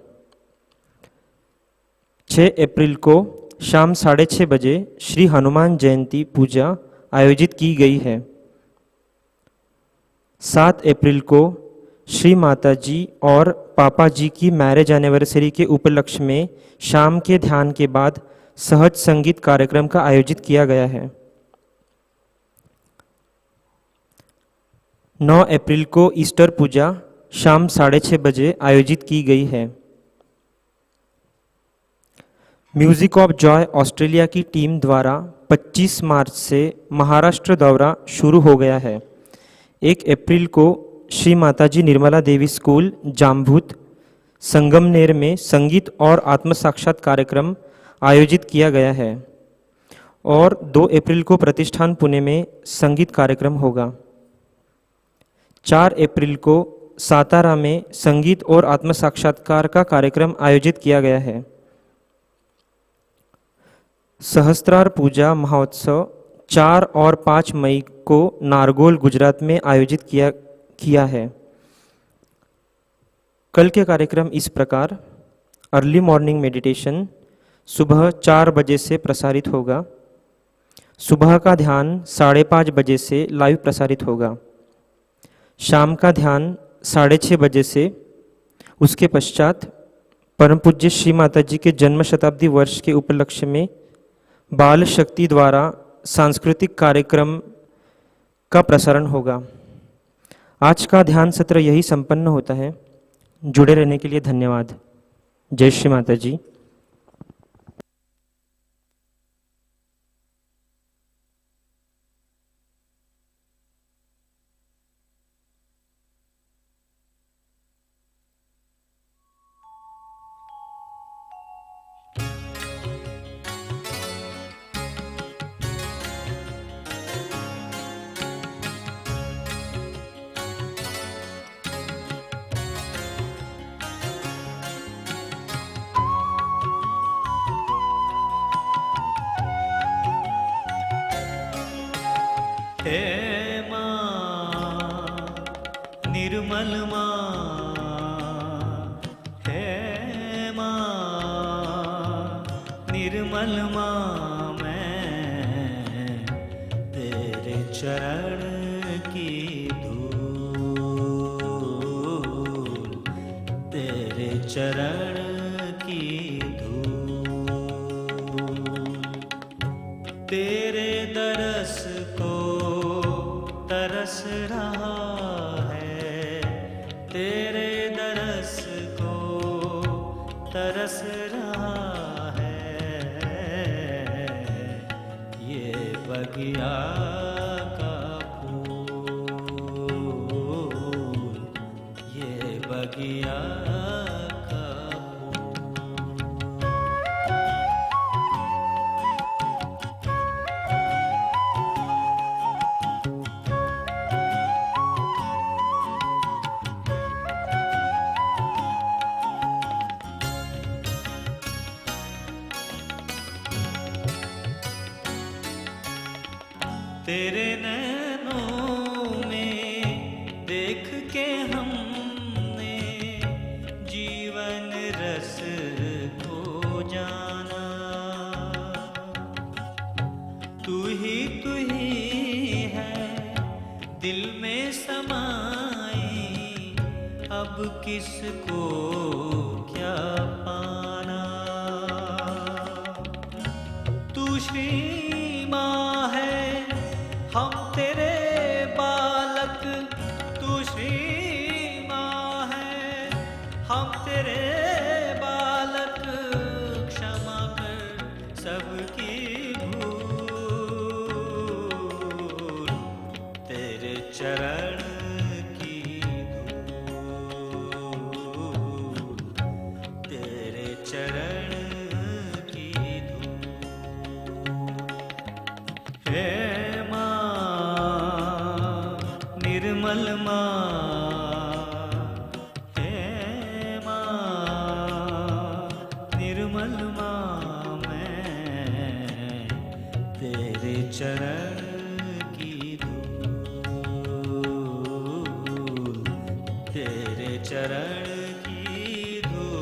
6 अप्रैल को शाम 6:30 बजे श्री हनुमान जयंती पूजा आयोजित की गई है। 7 अप्रैल को श्री माता जी और पापा जी की मैरिज एनिवर्सरी के उपलक्ष्य में शाम के ध्यान के बाद सहज संगीत कार्यक्रम का आयोजित किया गया है। 9 अप्रैल को ईस्टर पूजा शाम 6:30 बजे आयोजित की गई है। म्यूजिक ऑफ जॉय ऑस्ट्रेलिया की टीम द्वारा 25 मार्च से महाराष्ट्र दौरा शुरू हो गया है। 1 अप्रैल को श्री माताजी निर्मला देवी स्कूल जाम्भूत संगमनेर में संगीत और आत्म साक्षात कार्यक्रम आयोजित किया गया है और 2 अप्रैल को प्रतिष्ठान पुणे में संगीत कार्यक्रम होगा। 4 अप्रैल को सातारा में संगीत और आत्म साक्षात्कार का कार्यक्रम आयोजित किया गया है। सहस्त्रार पूजा महोत्सव 4 और 5 मई को नारगोल, गुजरात में आयोजित किया है। कल के कार्यक्रम इस प्रकार: अर्ली मॉर्निंग मेडिटेशन सुबह 4 बजे से प्रसारित होगा। सुबह का ध्यान 5:30 बजे से लाइव प्रसारित होगा। शाम का ध्यान 6:30 बजे से। उसके पश्चात परम पूज्य श्री माताजी के जन्म शताब्दी वर्ष के उपलक्ष्य में बाल शक्ति द्वारा सांस्कृतिक कार्यक्रम का प्रसारण होगा। आज का ध्यान सत्र यही संपन्न होता है। जुड़े रहने के लिए धन्यवाद। जय श्री माताजी। हे माँ निर्मल माँ, हे माँ निर्मल माँ, मैं तेरे चरण की धूल, तेरे चरण की धूल, तेरे दरस को तरस रहा है, तेरे दरस को तरस रहा है। ये बगिया का फूल, ये बगिया का तेरे नैनों में देख के हमने जीवन रस को जाना। तू ही है दिल में समाई, अब किसको क्या पाना। तू श्री माँ है, हम तेरे बालक, तू श्री माँ है, हम तेरे बालक, क्षमा कर सबकी भूल, तेरे चरण की धूल, तेरे चरण की धूल। हे निर्मल माँ, हे माँ निर्मल माँ, मैं तेरे चरण की धूल, तेरे चरण की धूल।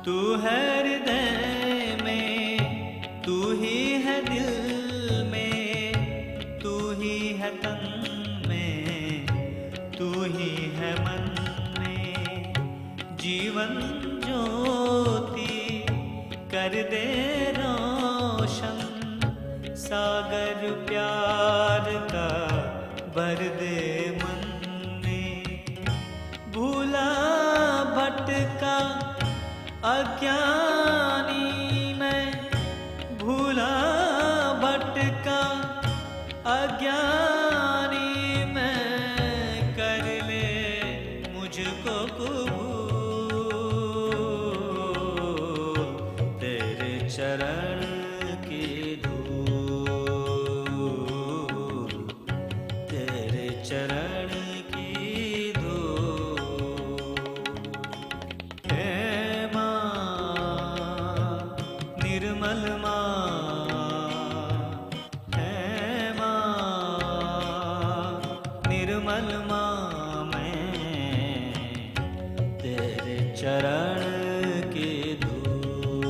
तू है हृदय में, तू ही है दिल में, तू ही है तन में, तू ही है मन में। जीवन ज्योति कर दे रोशन, सागर प्यार का भर दे मन में। भूला भटका अज्ञानी मैं, भूला भटका अज्ञानी मैं, कर ले मुझको कबूल, चरण की धूल। हे माँ निर्मल माँ, हे माँ निर्मल माँ, मैं तेरे चरण की धूल,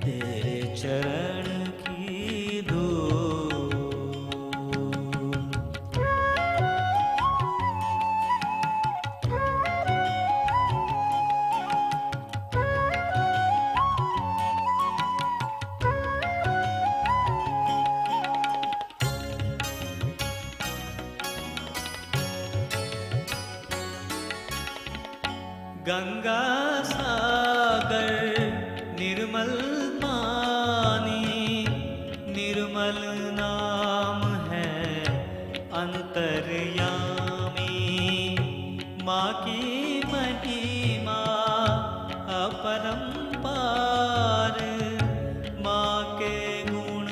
तेरे चरण की धूल। गंगा सागर निर्मल पानी, निर्मल नाम है अंतर्यामी। माँ की महिमा अपरंपार, माँ के गुण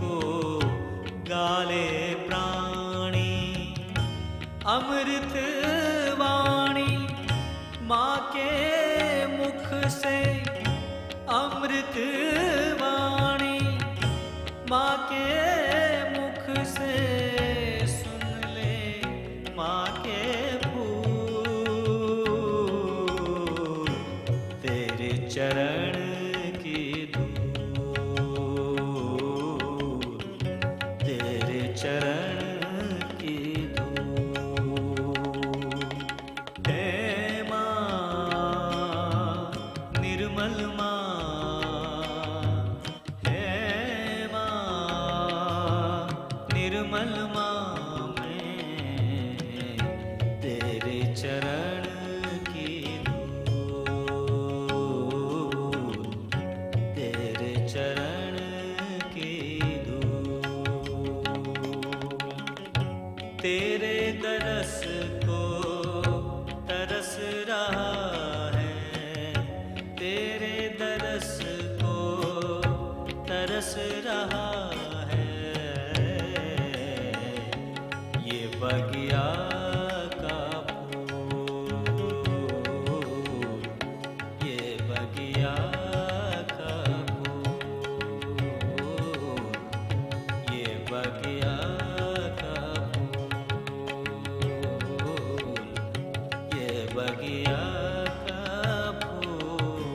को गाले प्राणी। अमृत वाणी माँ के मुख से, अमृत वाणी माँ के मुख से, सुन ले माँ के फूल, तेरे चरण की धूल, तेरे चरण की धूल। हे माँ निर्मल माँ, हे माँ निर्मल माँ, मैं तेरे चरण की धूल, तेरे चरण की धूल। तेरे दरस को तरस रहा है, तेरे दरस को तरस रहा है। ये बगिया का फूल, ये बगिया का फूल, ये बगिया का फूल, ये बगिया का फूल।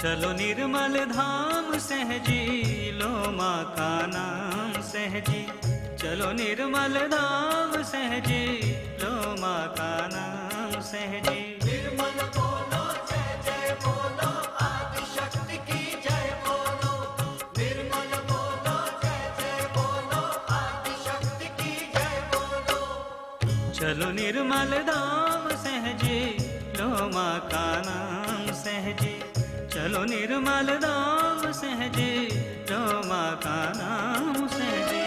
चलो निर्मल धाम सहजी, लो माँ का नाम सहजी। चलो निर्मल धाम सहजी, लो माँ का नाम सहजी। निर्मल बोलो जय जय बोलो, आदि शक्ति की जय बोलो। निर्मल बोलो जय जय बोलो, आदि शक्ति की जय बोलो। चलो निर्मल धाम सहजी, लो माँ का नाम सहजी। चलो निर्मल धाम सहजी, लो माँ का नाम सहजी।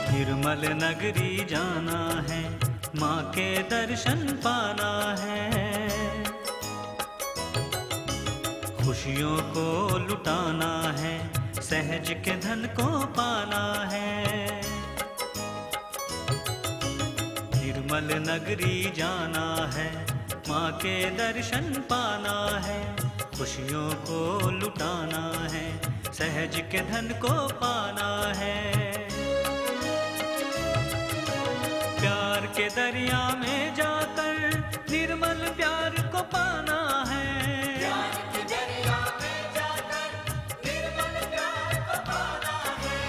निर्मल नगरी जाना है, माँ के दर्शन पाना है। खुशियों को लुटाना है, सहज के धन को पाना है। निर्मल नगरी जाना है, माँ के दर्शन पाना है। खुशियों को लुटाना है, सहज के धन को पाना है। प्यार के दरिया में जाकर निर्मल प्यार को पाना है। ज्ञान की दरिया में जाकर निर्मल प्यार को पाना है।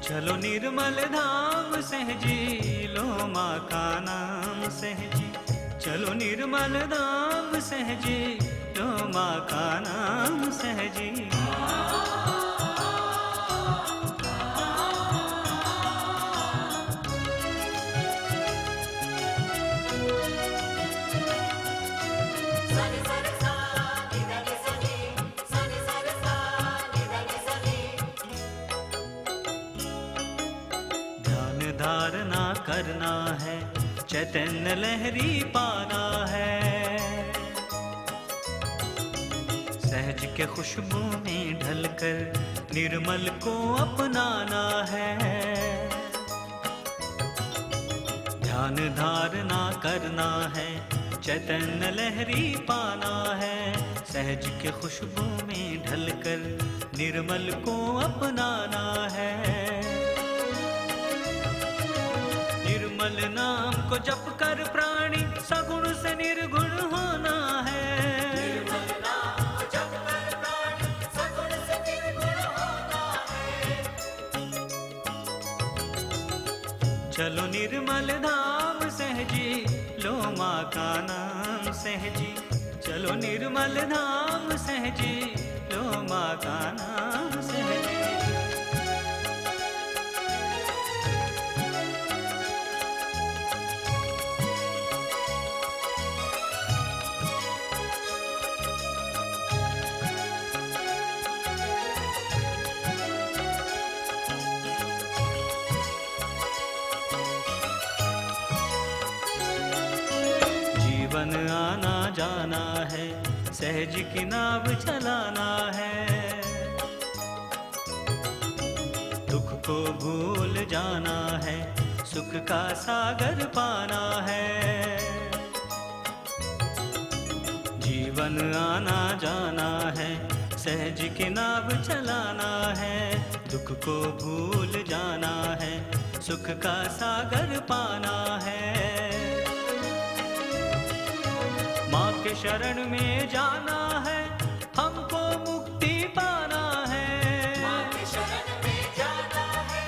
चलो निर्मल धाम सहजी, लो माँ का नाम सहजी। चलो निर्मल धाम सहजी, लो माँ का नाम सहजी। सनि सनि सा नि ध नि स नि, सनि सनि सा नि ध नि स नि। ध्यान धारणा करना है, चैतन्य लहरी पाना है। सहज के खुशबू में ढलकर निर्मल को अपनाना है। ध्यान धारणा करना है, चैतन्य लहरी पाना है। सहज के खुशबू में ढलकर निर्मल को अपनाना है। निर्मल नाम को जप कर प्राणी सगुण से निर्गुण होना है। निर्मल नाम को जप कर प्राणी सगुण से निर्गुण होना है। चलो निर्मल धाम सहजी, लो माँ का नाम सहजी। चलो निर्मल धाम सहजी, लो माँ का नाम सहजी। जीवन आना जाना है, सहज की नाव चलाना है। दुख को भूल जाना है, सुख का सागर पाना है। जीवन आना जाना है, सहज की नाव चलाना है। दुख को भूल जाना है, सुख का सागर पाना है। माँ के शरण में जाना है, हमको मुक्ति पाना है। माँ के शरण में जाना है,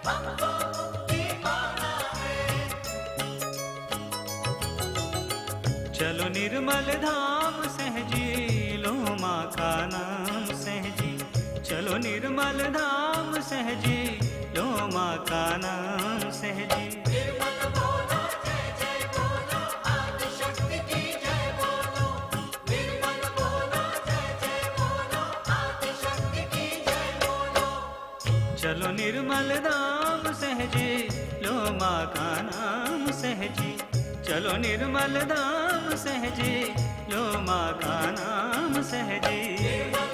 हमको मुक्ति पाना है। चलो निर्मल धाम सहजी, लो माँ का नाम सहजी। चलो निर्मल धाम सहजी, लो माँ का नाम सहजी। निर्मल बोलो जय जय बोलो, आदि शक्ति की जय बोलो। निर्मल बोलो जय जय बोलो, आदि शक्ति की जय बोलो। चलो निर्मल धाम सहजी, लो माँ का नाम सहजी। चलो निर्मल धाम सहजी, लो माँ का नाम सहजी। निर्मल